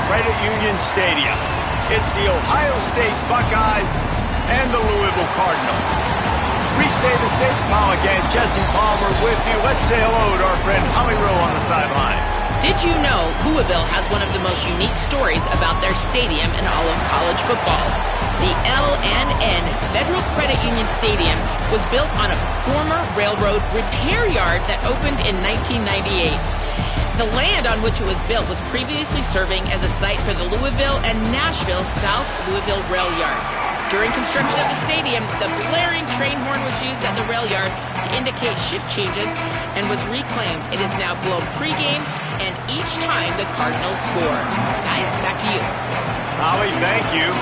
Credit Union Stadium. It's the Ohio State Buckeyes and the Louisville Cardinals. Restate the state. Paul again, Jesse Palmer with you. Let's say hello to our friend Holly Rowe on the sideline. Did you know Louisville has one of the most unique stories about their stadium in all of college football? The L&N Federal Credit Union Stadium was built on a former railroad repair yard that opened in 1998. The land on which it was built was previously serving as a site for the Louisville and Nashville South Louisville Rail Yard. During construction of the stadium, the blaring train horn was used at the rail yard to indicate shift changes and was reclaimed. It is now blown pregame and each time the Cardinals score. Guys, back to you. Holly, thank you.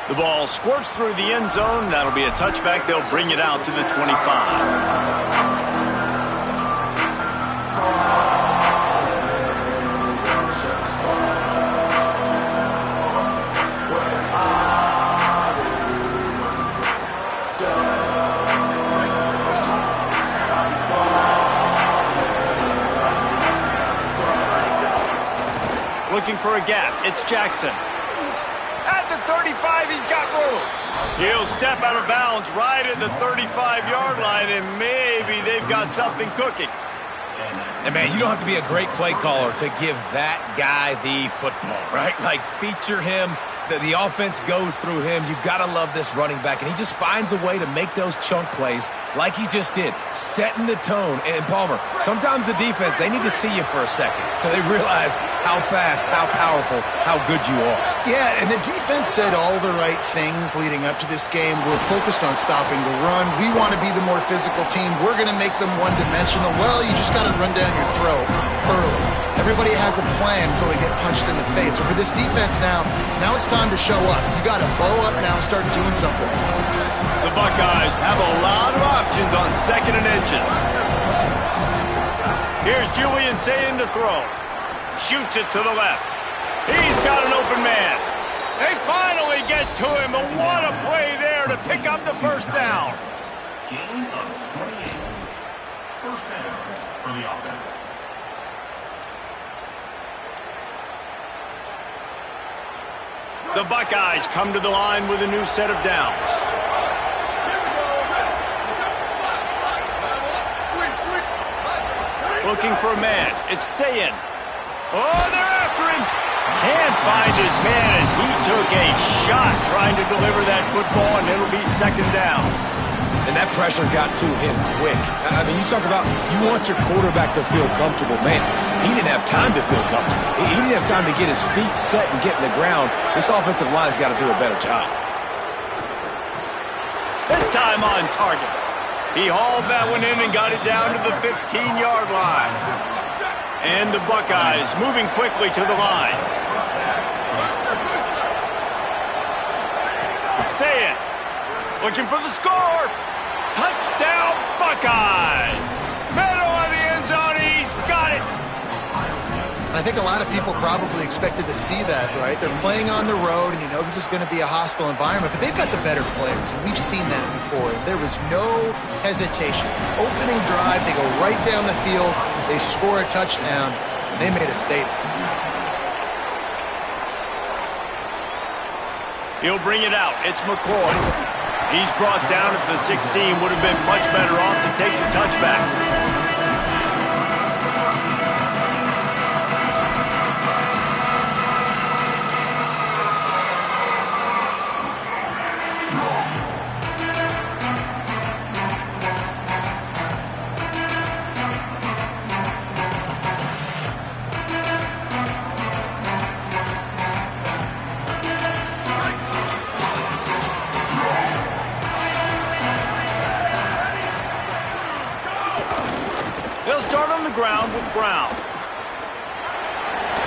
The ball squirts through the end zone. That'll be a touchback. They'll bring it out to the 25. Looking for a gap. It's Jackson. At the 35, he's got room. He'll step out of bounds right at the 35-yard line, and maybe they've got something cooking. And, man, you don't have to be a great play caller to give that guy the football, right? Like, feature him. The offense goes through him. You've got to love this running back, and he just finds a way to make those chunk plays like he just did, setting the tone. And, Palmer, sometimes the defense, they need to see you for a second so they realize how fast, how powerful, how good you are. Yeah, and the defense said all the right things leading up to this game. We're focused on stopping the run. We want to be the more physical team. We're going to make them one-dimensional. Well, you just got to run down your throat early. Everybody has a plan until they get punched in the face. So for this defense now it's time to show up. You got to bow up now and start doing something. The Buckeyes have a lot of options on 2nd and inches. Here's Julian Sayin to throw. Shoots it to the left. He's got an open man. They finally get to him, and what a play there to pick up the first down. Gain of 28. First down for the offense. The Buckeyes come to the line with a new set of downs. Looking for a man. It's Sayin. Oh, they're after him. Can't find his man as he took a shot trying to deliver that football, and it'll be 2nd down. And that pressure got to him quick. I mean, you talk about you want your quarterback to feel comfortable. Man, he didn't have time to feel comfortable. He didn't have time to get his feet set and get in the ground. This offensive line's got to do a better job. This time on target. He hauled that one in and got it down to the 15-yard line. And the Buckeyes moving quickly to the line. Say it. Looking for the score. Touchdown, Buckeyes. Middle of the end zone. He's got it. And I think a lot of people probably expected to see that, right? They're playing on the road, and you know this is going to be a hostile environment, but they've got the better players, and we've seen that before. There was no hesitation. Opening drive, they go right down the field, they score a touchdown, and they made a statement. He'll bring it out. It's McCoy. He's brought down at the 16. Would have been much better off to take the touchback. Ground with Brown.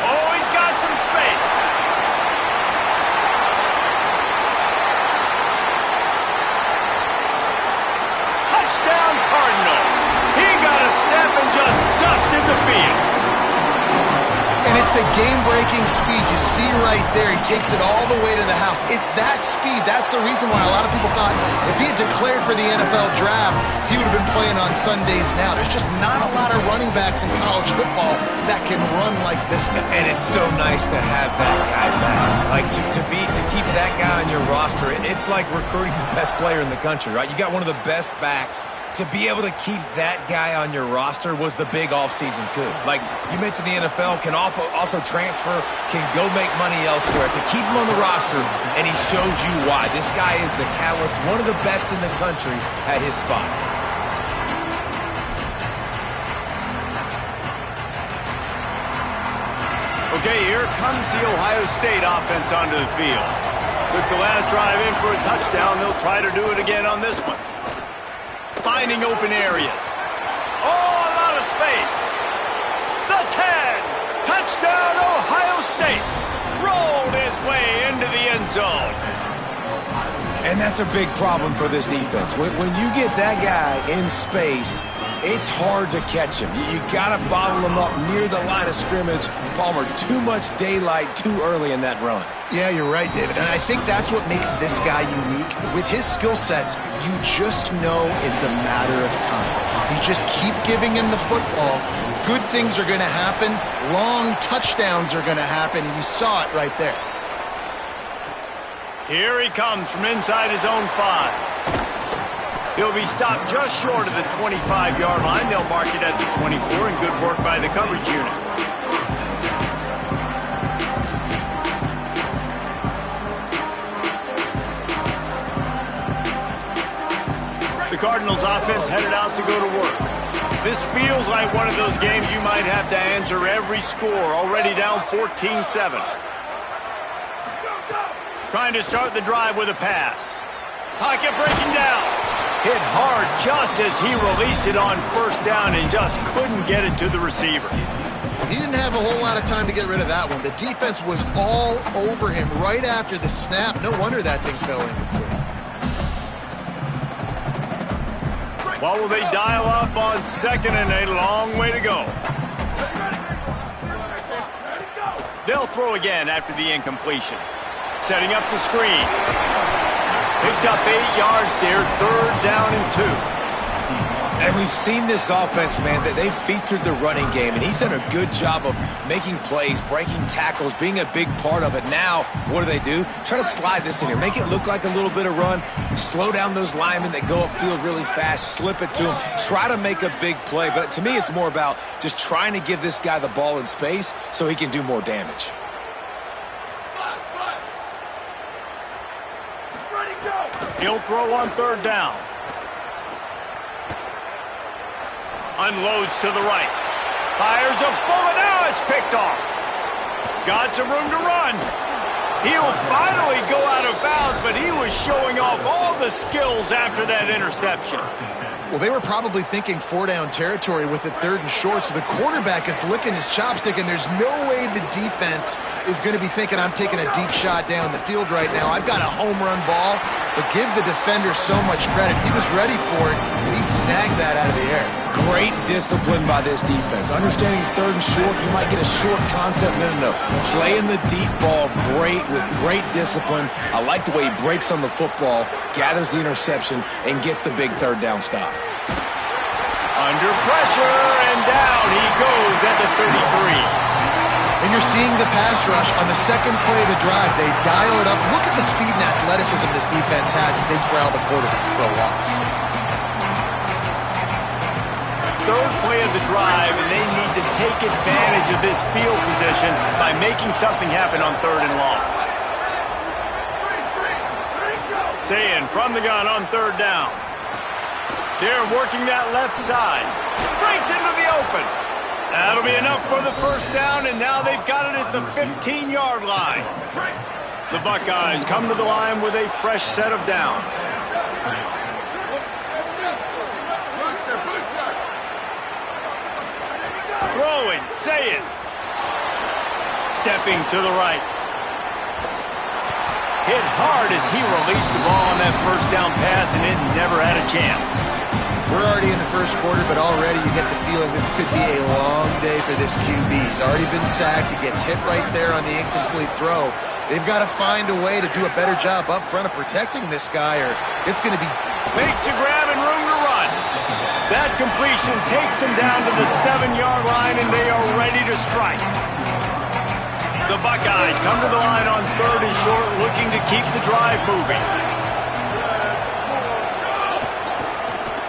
Oh, he's got some space. Touchdown, Cardinals. He got a step and just dusted the field. And And it's the game-breaking speed. You see right there, he takes it all the way to the house. It's that speed. That's the reason why a lot of people thought if he had declared for the NFL draft, he would have been playing on Sundays now. There's just not a lot of running backs in college football that can run like this guy. And it's so nice to have that guy back. Like, to keep that guy on your roster, it's like recruiting the best player in the country, right? You got one of the best backs. To be able to keep that guy on your roster was the big offseason coup. Like you mentioned, the NFL can also transfer, can go make money elsewhere. To keep him on the roster, and he shows you why. This guy is the catalyst, one of the best in the country at his spot. Okay, here comes the Ohio State offense onto the field. Took the last drive in for a touchdown. They'll try to do it again on this one. Finding open areas. Oh, a lot of space. The 10. Touchdown, Ohio State. Rolled his way into the end zone. And that's a big problem for this defense. When you get that guy in space, it's hard to catch him. You got to bottle him up near the line of scrimmage. Palmer, too much daylight too early in that run. Yeah, you're right, David. And I think that's what makes this guy unique. With his skill sets, you just know it's a matter of time. You just keep giving him the football. Good things are going to happen. Long touchdowns are going to happen. You saw it right there. Here he comes from inside his own 5. He'll be stopped just short of the 25-yard line. They'll mark it at the 24, and good work by the coverage unit. The Cardinals offense headed out to go to work. This feels like one of those games you might have to answer every score, already down 14-7. Trying to start the drive with a pass. Pocket breaking down. Hit hard just as he released it on first down and just couldn't get it to the receiver. He didn't have a whole lot of time to get rid of that one. The defense was all over him right after the snap. No wonder that thing fell incomplete. What will they dial up on second and a long way to go? They'll throw again after the incompletion. Setting up the screen. Picked up 8 yards there, 3rd down and 2. And we've seen this offense, man, that they've featured the running game, and he's done a good job of making plays, breaking tackles, being a big part of it. Now, what do? Try to slide this in here. Make it look like a little bit of run. Slow down those linemen that go upfield really fast. Slip it to him. Try to make a big play. But to me, it's more about just trying to give this guy the ball in space so he can do more damage. He'll throw on 3rd down. Unloads to the right. Fires a bullet. Now it's picked off. Got some room to run. He'll finally go out of bounds, but he was showing off all the skills after that interception. Well, they were probably thinking 4-down territory with it 3rd and short, so the quarterback is licking his chopstick, and there's no way the defense is going to be thinking, I'm taking a deep shot down the field right now. I've got a home run ball, but give the defender so much credit. He was ready for it, and he snags that out of the air. Great discipline by this defense. Understanding he's 3rd and short, you might get a short concept. No. Playing the deep ball with great discipline. I like the way he breaks on the football, gathers the interception, and gets the big 3rd down stop. Under pressure, and down he goes at the 33. And you're seeing the pass rush on the second play of the drive. They dial it up. Look at the speed and athleticism this defense has as they corral the quarterback for a loss. 3rd play of the drive, and they need to take advantage of this field position by making something happen on 3rd and long. Sayin from the gun on 3rd down. They're working that left side. Breaks into the open. That'll be enough for the 1st down, and now they've got it at the 15-yard line. The Buckeyes come to the line with a fresh set of downs. Throwing, Sayin. Stepping to the right. Hit hard as he released the ball on that 1st down pass, and it never had a chance. We're already in the first quarter, but already you get the feeling this could be a long day for this QB. He's already been sacked. He gets hit right there on the incomplete throw. They've got to find a way to do a better job up front of protecting this guy, or it's going to be... Makes a grab and room to run. That completion takes them down to the 7-yard line, and they are ready to strike. The Buckeyes come to the line on 3rd and short, looking to keep the drive moving.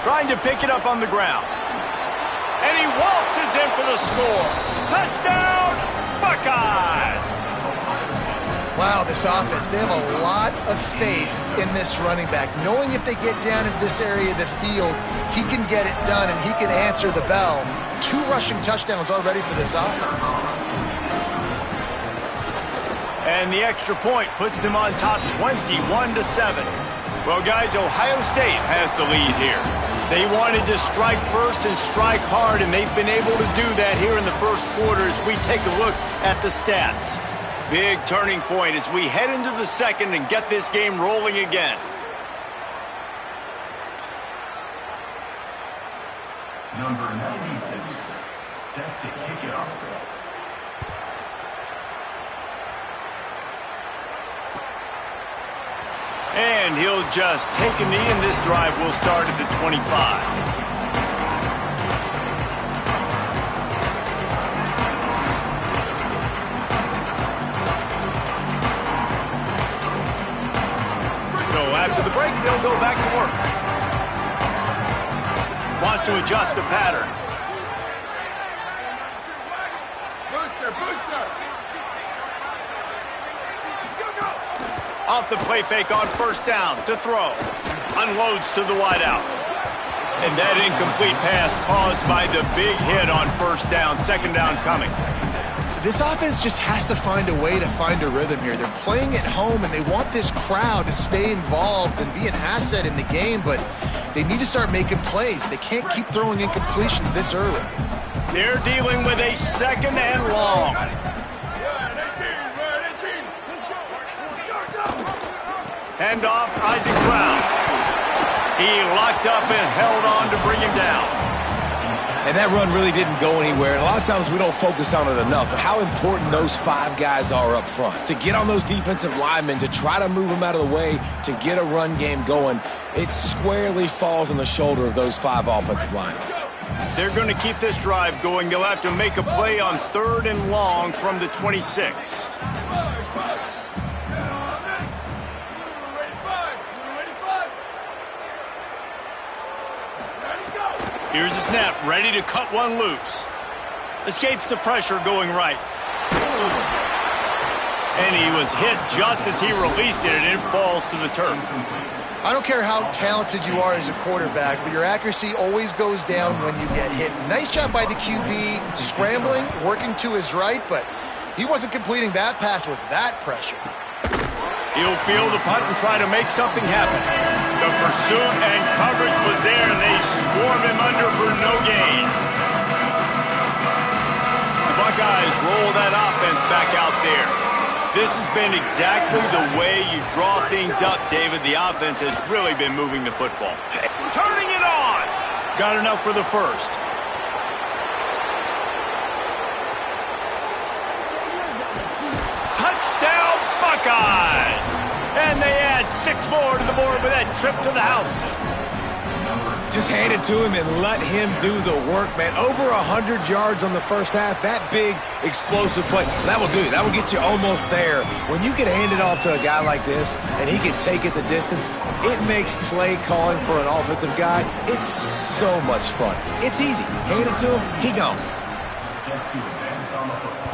Trying to pick it up on the ground. And he waltzes in for the score. Touchdown, Buckeyes! Wow, this offense, they have a lot of faith in this running back, knowing if they get down in this area of the field, he can get it done and he can answer the bell. 2 rushing touchdowns already for this offense. And the extra point puts them on top 21-7. Well, guys, Ohio State has the lead here. They wanted to strike first and strike hard, and they've been able to do that here in the first quarter as we take a look at the stats. Big turning point as we head into the second and get this game rolling again. Number 96, set to kick it off. And he'll just take a knee, and this drive will start at the 25. So after the break, they'll go back to work. Wants to adjust the pattern. Off the play fake on first down to throw. Unloads to the wideout. And that incomplete pass caused by the big hit on first down. Second down coming. This offense just has to find a way to find a rhythm here. They're playing at home, and they want this crowd to stay involved and be an asset in the game, but they need to start making plays. They can't keep throwing incompletions this early. They're dealing with a second and long. Handoff, Isaac Brown. He locked up and held on to bring him down. And that run really didn't go anywhere. And a lot of times we don't focus on it enough, but how important those 5 guys are up front. To get on those defensive linemen, to try to move them out of the way, to get a run game going, it squarely falls on the shoulder of those 5 offensive linemen. They're going to keep this drive going. They'll have to make a play on 3rd and long from the 26. Here's the snap, ready to cut one loose. Escapes the pressure going right. And he was hit just as he released it, and it falls to the turf. I don't care how talented you are as a quarterback, but your accuracy always goes down when you get hit. Nice job by the QB, scrambling, working to his right, but he wasn't completing that pass with that pressure. He'll field the punt and try to make something happen. The pursuit and coverage was there, and they swarm him under for no gain. The Buckeyes roll that offense back out there. This has been exactly the way you draw things up, David. The offense has really been moving the football. Turning it on! Got enough for the first. Touchdown, Buckeyes! And they add 6 more to the board with that trip to the house. Just hand it to him and let him do the work, man. Over 100 yards on the first half. That big, explosive play. That will do it. That will get you almost there. When you can hand it off to a guy like this and he can take it the distance, it makes play calling for an offensive guy, it's so much fun. It's easy. Hand it to him, he gone. Set to advance on the football.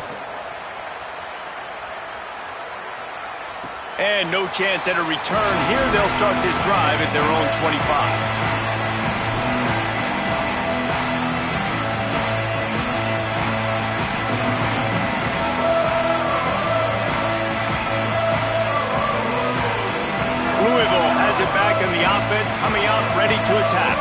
And no chance at a return here. They'll start this drive at their own 25. Louisville has it back in the offense, coming out ready to attack.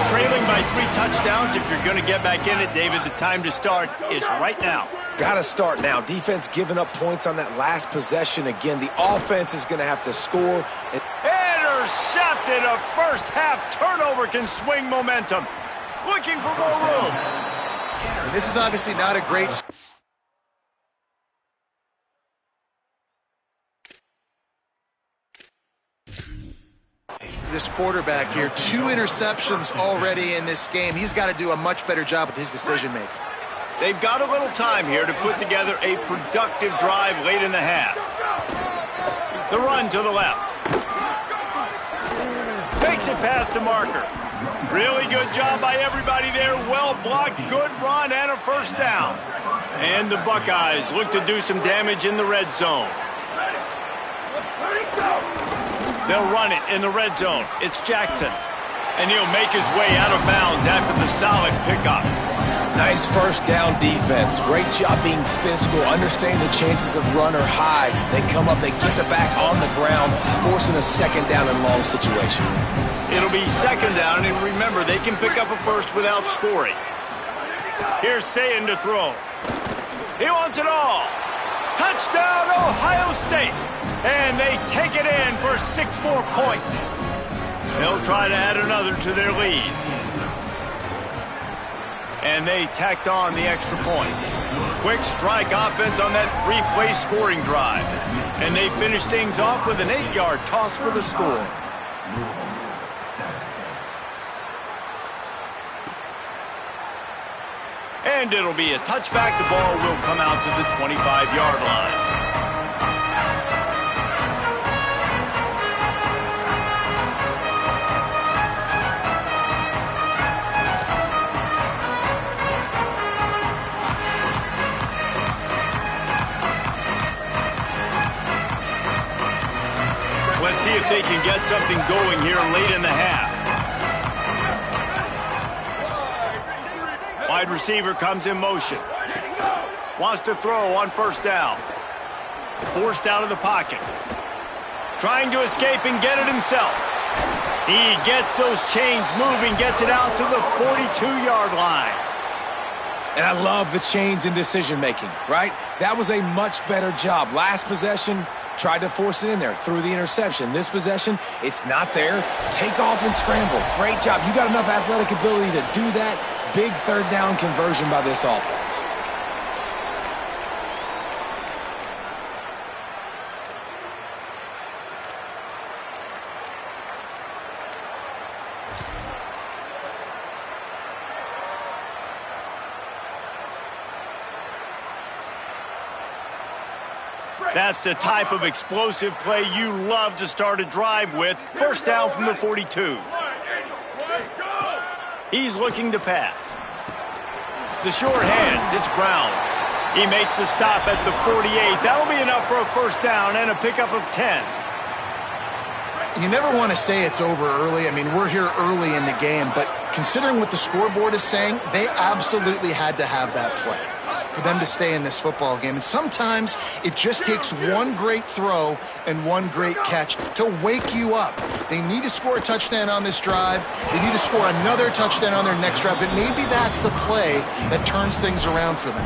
Trailing by 3 touchdowns. If you're going to get back in it, David, the time to start is right now. Got to start now. Defense giving up points on that last possession. Again, the offense is going to have to score. Intercepted! it. A first-half turnover can swing momentum. Looking for more room. This is obviously not a great... This quarterback here, 2 interceptions already in this game. He's got to do a much better job with his decision-making. They've got a little time here to put together a productive drive late in the half. The run to the left. Makes it past the marker. Really good job by everybody there. Well blocked, good run, and a first down. And the Buckeyes look to do some damage in the red zone. They'll run it in the red zone. It's Jackson. And he'll make his way out of bounds after the solid pickup. Nice first down defense. Great job being physical, understanding the chances of run or hide. They come up, they get the back on the ground, forcing a second down and long situation. It'll be second down, and remember, they can pick up a first without scoring. Here's Sayin to throw. He wants it all. Touchdown, Ohio State. And they take it in for 6 more points. They'll try to add another to their lead. And they tacked on the extra point. Quick strike offense on that 3-play scoring drive. And they finish things off with an 8-yard toss for the score. And it'll be a touchback. The ball will come out to the 25-yard line. Let's see if they can get something going here late in the half. Wide receiver comes in motion. Wants to throw on first down. Forced out of the pocket. Trying to escape and get it himself. He gets those chains moving, gets it out to the 42-yard line. And I love the change in decision-making, right? That was a much better job. Last possession, tried to force it in there, threw the interception. This possession, it's not there. Take off and scramble. Great job. You got enough athletic ability to do that. Big third down conversion by this offense. That's the type of explosive play you love to start a drive with. First down from the 42. He's looking to pass. The short hands, it's Brown. He makes the stop at the 48. That'll be enough for a first down and a pickup of 10. You never want to say it's over early. I mean, we're here early in the game, but considering what the scoreboard is saying, they absolutely had to have that play for them to stay in this football game. And sometimes it just takes one great throw and one great catch to wake you up. They need to score a touchdown on this drive. They need to score another touchdown on their next drive, but maybe that's the play that turns things around for them.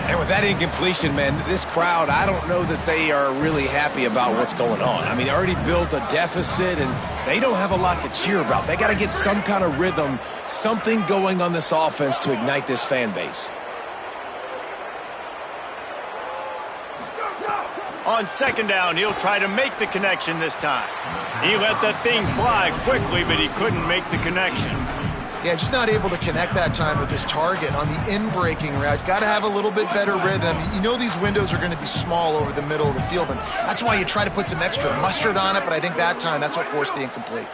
And with that incompletion, man, this crowd, I don't know that they are really happy about what's going on. I mean, they already built a deficit, and they don't have a lot to cheer about. They got to get some kind of rhythm, something going on this offense to ignite this fan base. On second down, he'll try to make the connection this time. He let that thing fly quickly, but he couldn't make the connection. Yeah, just not able to connect that time with his target on the in-breaking route. Got to have a little bit better rhythm. You know these windows are going to be small over the middle of the field, and that's why you try to put some extra mustard on it, but I think that time that's what forced the incomplete.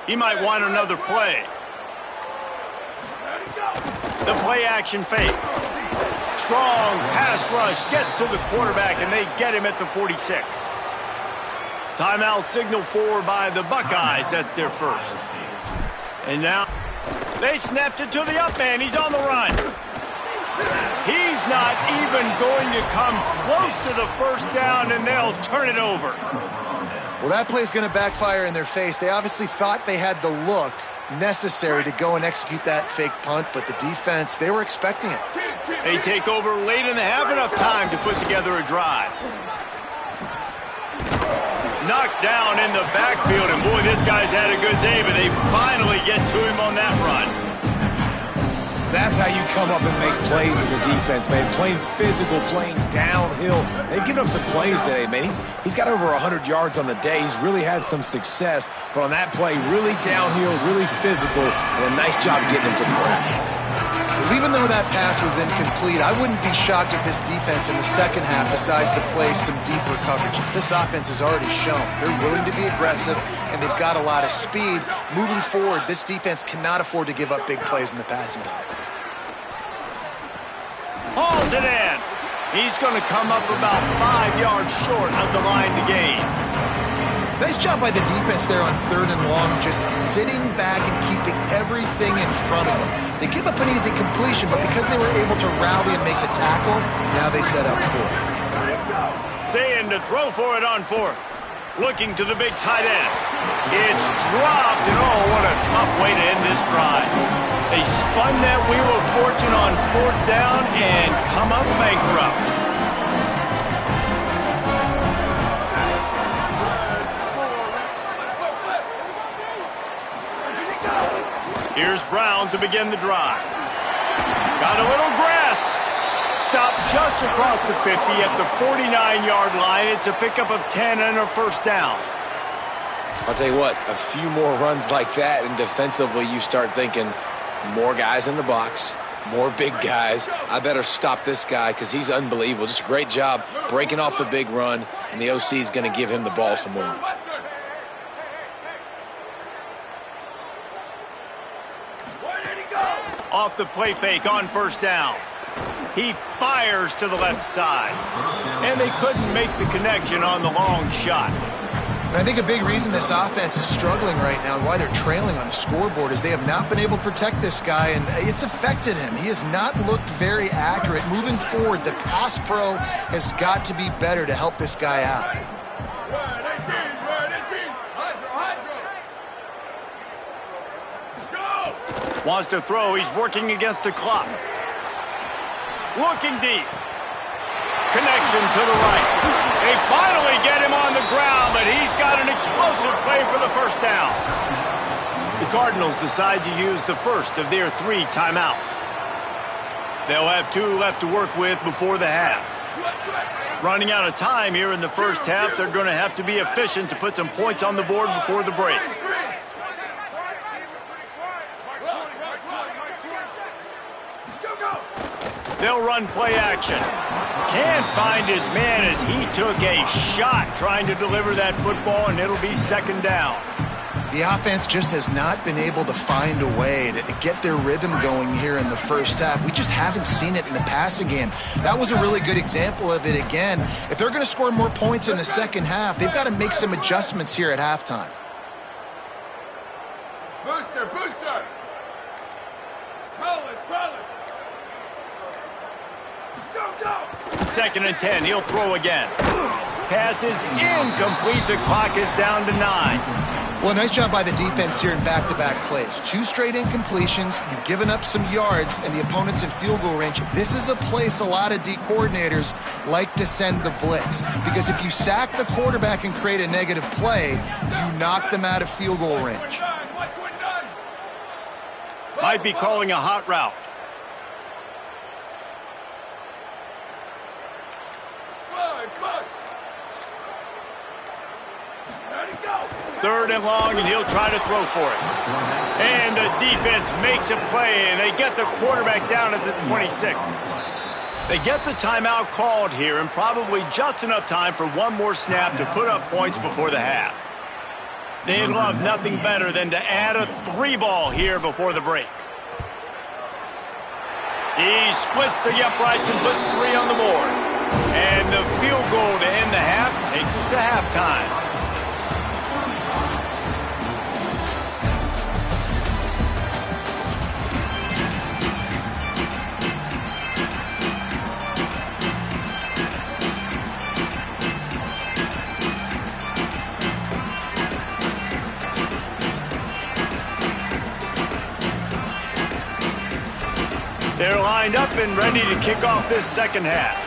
He might want another play. The play-action fake. Strong pass rush gets to the quarterback, and they get him at the 46. Timeout signal forward by the Buckeyes. That's their first. And now they snapped it to the up man. He's on the run. He's not even going to come close to the first down, and they'll turn it over. Well, that play's going to backfire in their face. They obviously thought they had the look necessary to go and execute that fake punt, but the defense, they were expecting it. They take over late in the half, enough time to put together a drive. Knocked down in the backfield, and boy, this guy's had a good day, but they finally get to him on that run. That's how you come up and make plays as a defense, man. Playing physical, playing downhill. They've given him some plays today, man. He's got over 100 yards on the day. He's really had some success. But on that play, really downhill, really physical, and a nice job getting him to the ground. Well, even though that pass was incomplete, I wouldn't be shocked if this defense in the second half decides to play some deeper coverages. This offense has already shown they're willing to be aggressive, and they've got a lot of speed. Moving forward, this defense cannot afford to give up big plays in the passing game. Hauls it in. He's going to come up about 5 yards short of the line to gain. Nice job by the defense there on 3rd and long, just sitting back and keeping everything in front of them. They give up an easy completion, but because they were able to rally and make the tackle, now they set up 4th. Saying to throw for it on 4th. Looking to the big tight end. It's dropped, and oh, what a tough way to end this drive. They spun that wheel of fortune on 4th down and come up bankrupt. Here's Brown to begin the drive. Got a little grass. Stopped just across the 50 at the 49-yard line. It's a pickup of 10 and a 1st down. I'll tell you what, a few more runs like that, and defensively you start thinking more guys in the box, more big guys. I better stop this guy because he's unbelievable. Just a great job breaking off the big run, and the OC is going to give him the ball some more. Off the play fake on 1st down. He fires to the left side. And they couldn't make the connection on the long shot. And I think a big reason this offense is struggling right now and why they're trailing on the scoreboard is they have not been able to protect this guy, and it's affected him. He has not looked very accurate. Moving forward, the pass pro has got to be better to help this guy out. Wants to throw. He's working against the clock. Looking deep. Connection to the right. They finally get him on the ground, but he's got an explosive play for the 1st down. The Cardinals decide to use the first of their 3 timeouts. They'll have 2 left to work with before the half. Running out of time here in the 1st half, they're going to have to be efficient to put some points on the board before the break. They'll run play action. Can't find his man as he took a shot trying to deliver that football, and it'll be 2nd down. The offense just has not been able to find a way to get their rhythm going here in the 1st half. We just haven't seen it in the passing game. That was a really good example of it again. If they're going to score more points in the 2nd half, they've got to make some adjustments here at halftime. Booster, booster! Polish, Polish! 2nd and 10. He'll throw again. Pass is incomplete. The clock is down to 9. Well, nice job by the defense here in back-to-back plays. 2 straight incompletions. You've given up some yards, and the opponent's in field goal range. This is a place a lot of D coordinators like to send the blitz, because if you sack the quarterback and create a negative play, you knock them out of field goal range. Might be calling a hot route. Third and long, and he'll try to throw for it. And the defense makes a play, and they get the quarterback down at the 26. They get the timeout called here, and probably just enough time for one more snap to put up points before the half. They'd love nothing better than to add a 3-ball here before the break. He splits the uprights and puts 3 on the board. And the field goal to end the half takes us to halftime. They're lined up and ready to kick off this 2nd half.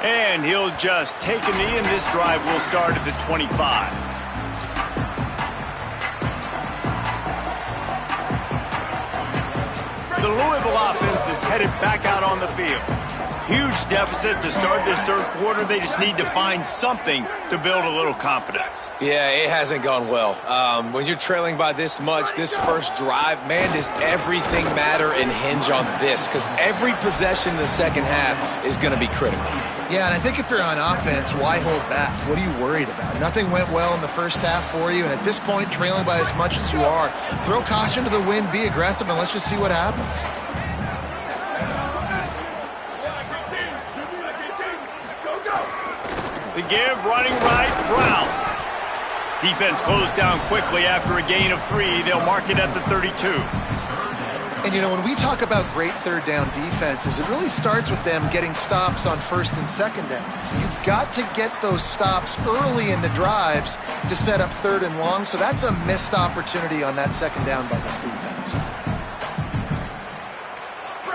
And he'll just take a knee, and this drive will start at the 25. The Louisville offense is headed back out on the field. Huge deficit to start this third quarter. They just need to find something to build a little confidence. Yeah, it hasn't gone well. When you're trailing by this much, this first drive, man, does everything matter and hinge on this? Because every possession in the second half is going to be critical. Yeah, and I think if you're on offense, why hold back? What are you worried about? Nothing went well in the first half for you, and at this point, trailing by as much as you are, throw caution to the wind, be aggressive, and let's just see what happens. The give, running right, Brown. Defense closed down quickly after a gain of 3. They'll mark it at the 32. And, you know, when we talk about great third down defenses, it really starts with them getting stops on first and second down. You've got to get those stops early in the drives to set up third and long, so that's a missed opportunity on that second down by this defense.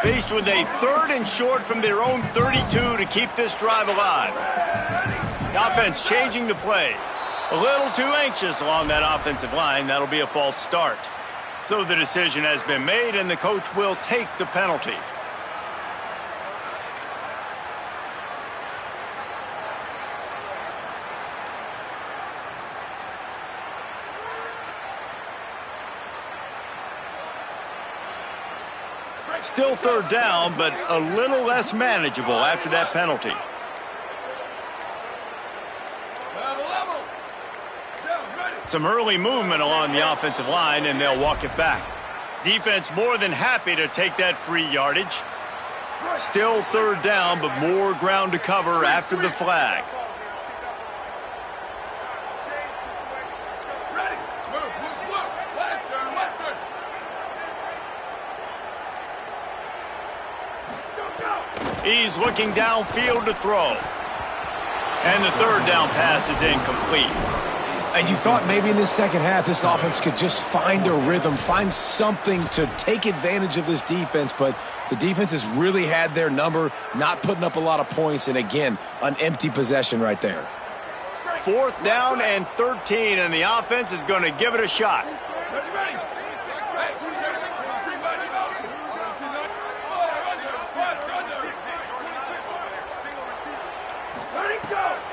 Faced with a third and short from their own 32 to keep this drive alive. The offense changing the play. A little too anxious along that offensive line. That'll be a false start. So the decision has been made, and the coach will take the penalty. Still third down, but a little less manageable after that penalty. Some early movement along the offensive line, and they'll walk it back. Defense more than happy to take that free yardage. Still third down, but more ground to cover after the flag. He's looking downfield to throw. And the third down pass is incomplete. And you thought maybe in this second half this offense could just find a rhythm, find something to take advantage of this defense, but the defense has really had their number, not putting up a lot of points, and again, an empty possession right there. Fourth down and 13, and the offense is going to give it a shot.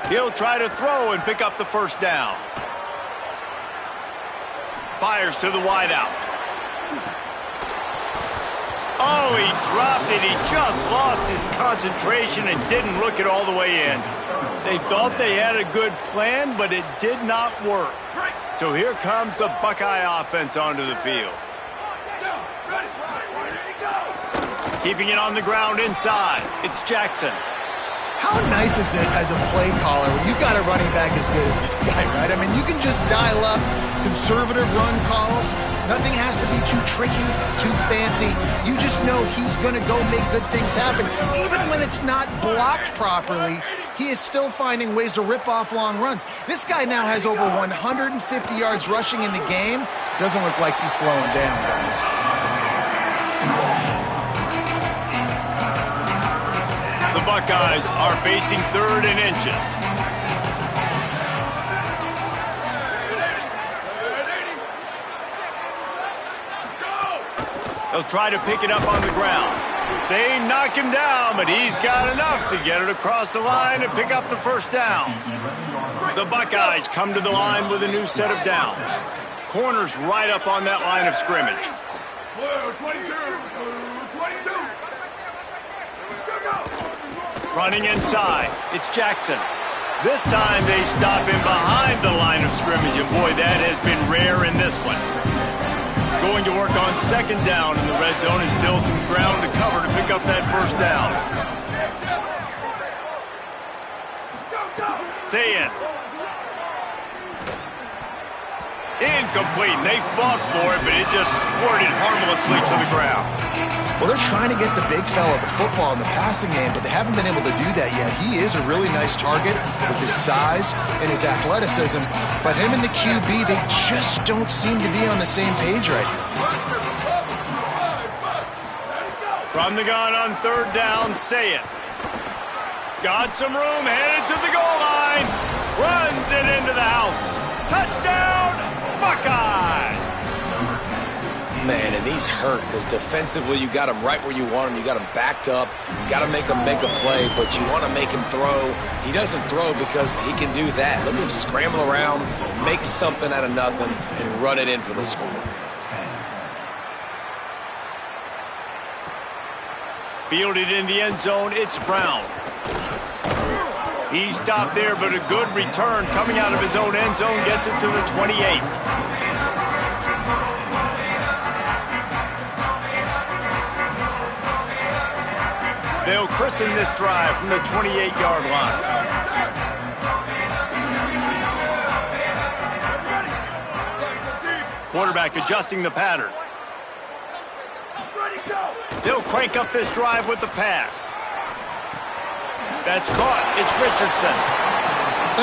He'll try to throw and pick up the first down. Fires to the wideout. Oh, he dropped it. He just lost his concentration and didn't look it all the way in. They thought they had a good plan, but it did not work. So here comes the Buckeye offense onto the field. Keeping it on the ground inside. It's Jackson. How nice is it as a play caller when you've got a running back as good as this guy, right? I mean, you can just dial up conservative run calls. Nothing has to be too tricky, too fancy. You just know he's going to go make good things happen. Even when it's not blocked properly, he is still finding ways to rip off long runs. This guy now has over 150 yards rushing in the game. Doesn't look like he's slowing down, guys. The Buckeyes are facing third and inches. They'll try to pick it up on the ground. They knock him down, but he's got enough to get it across the line and pick up the first down. The Buckeyes come to the line with a new set of downs. Corners right up on that line of scrimmage. Running inside, it's Jackson. This time they stop him behind the line of scrimmage, and boy, that has been rare in this one. Going to work on second down in the red zone, and still some ground to cover to pick up that first down. Sayin. Incomplete. They fought for it, but it just squirted harmlessly to the ground. Well, they're trying to get the big fella the football in the passing game, but they haven't been able to do that yet. He is a really nice target with his size and his athleticism, but him and the QB, they just don't seem to be on the same page right now. From the gun on third down, Sayin. Got some room, headed to the goal line. Runs it into the house. Touchdown, Buckeye! Man, and these hurt because defensively you got him right where you want him. You got him backed up. You got to make him make a play, but you want to make him throw. He doesn't throw because he can do that. Look at him scramble around, make something out of nothing, and run it in for the score. Fielded in the end zone, it's Brown. He stopped there, but a good return coming out of his own end zone gets it to the 28. They'll christen this drive from the 28-yard line. Quarterback adjusting the pattern. They'll crank up this drive with the pass. That's caught. It's Richardson.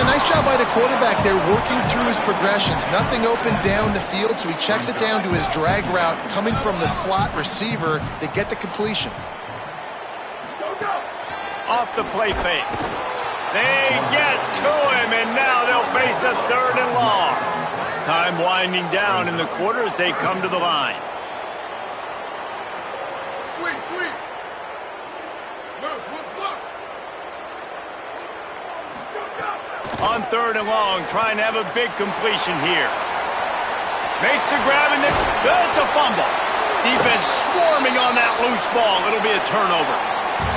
A nice job by the quarterback there working through his progressions. Nothing open down the field, so he checks it down to his drag route coming from the slot receiver to get the completion. Off the play fake. They get to him, and now they'll face a 3rd and long. Time winding down in the quarter as they come to the line. Sweet. Look. On 3rd and long, trying to have a big completion here. Makes the grab, and it's a fumble. Defense swarming on that loose ball. It'll be a turnover.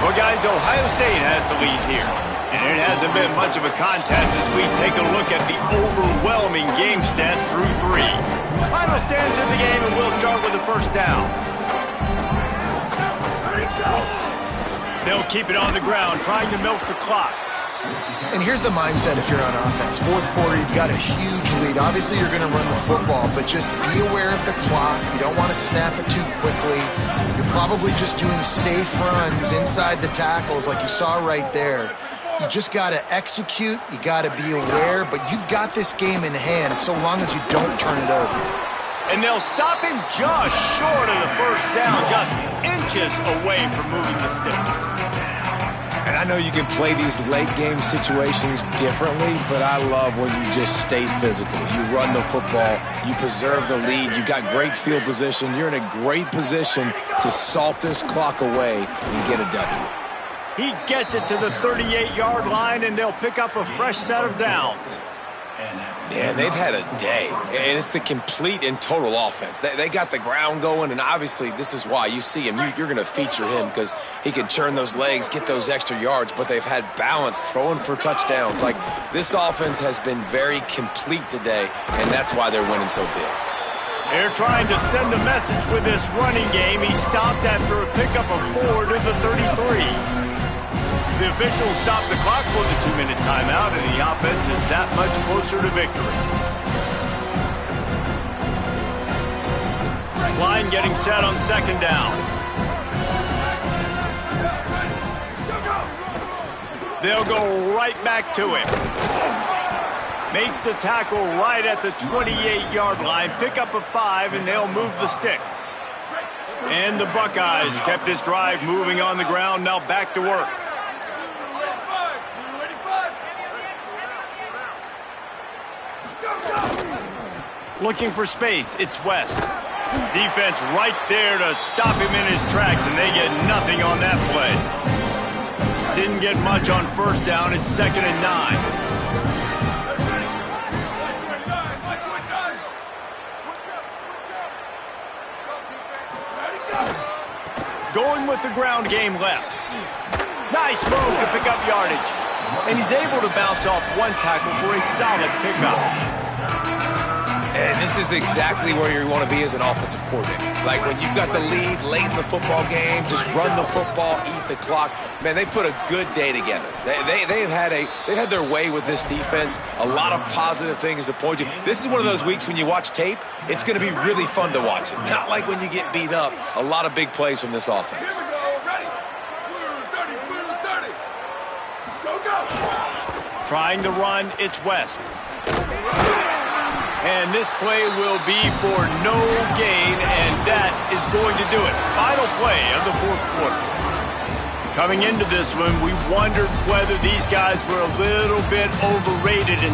Well, guys, Ohio State has the lead here. And it hasn't been much of a contest as we take a look at the overwhelming game stats through 3. Final stands in the game, and we'll start with the first down. They'll keep it on the ground, trying to milk the clock. And here's the mindset if you're on offense. 4th quarter, you've got a huge lead. Obviously, you're going to run the football, but just be aware of the clock. You don't want to snap it too quickly. You're probably just doing safe runs inside the tackles like you saw right there. You just got to execute. You got to be aware, but you've got this game in hand so long as you don't turn it over. And they'll stop him just short of the first down, just inches away from moving the sticks. And I know you can play these late game situations differently, but I love when you just stay physical. You run the football, you preserve the lead, you got great field position, you're in a great position to salt this clock away and get a W. He gets it to the 38-yard line, and they'll pick up a fresh set of downs. Yeah, they've had a day, and it's the complete and total offense. They got the ground going, and obviously this is why you see him. You're going to feature him because he can churn those legs, get those extra yards, but they've had balance, throwing for touchdowns. Like, this offense has been very complete today, and that's why they're winning so big. They're trying to send a message with this running game. He stopped after a pickup of 4 to the 33. The officials stopped the clock for the 2-minute timeout, and the offense is that much closer to victory. Line getting set on 2nd down. They'll go right back to him. Makes the tackle right at the 28-yard line. Pick up a 5, and they'll move the sticks. And the Buckeyes kept this drive moving on the ground, now back to work. Looking for space, it's West. Defense right there to stop him in his tracks, and they get nothing on that play. Didn't get much on 1st down, it's 2nd and 9. Going with the ground game left. Nice move to pick up yardage. And he's able to bounce off one tackle for a solid pickup. And this is exactly where you want to be as an offensive coordinator. Like, when you've got the lead late in the football game, just run the football, eat the clock. Man, they put a good day together. They've had their way with this defense. A lot of positive things to point to. This is one of those weeks when you watch tape, it's going to be really fun to watch it. Not like when you get beat up. A lot of big plays from this offense. Here we go. Ready. Blue 30. Go. Trying to run, it's West. And this play will be for no gain, and that is going to do it. Final play of the 4th quarter. Coming into this one, we wondered whether these guys were a little bit overrated in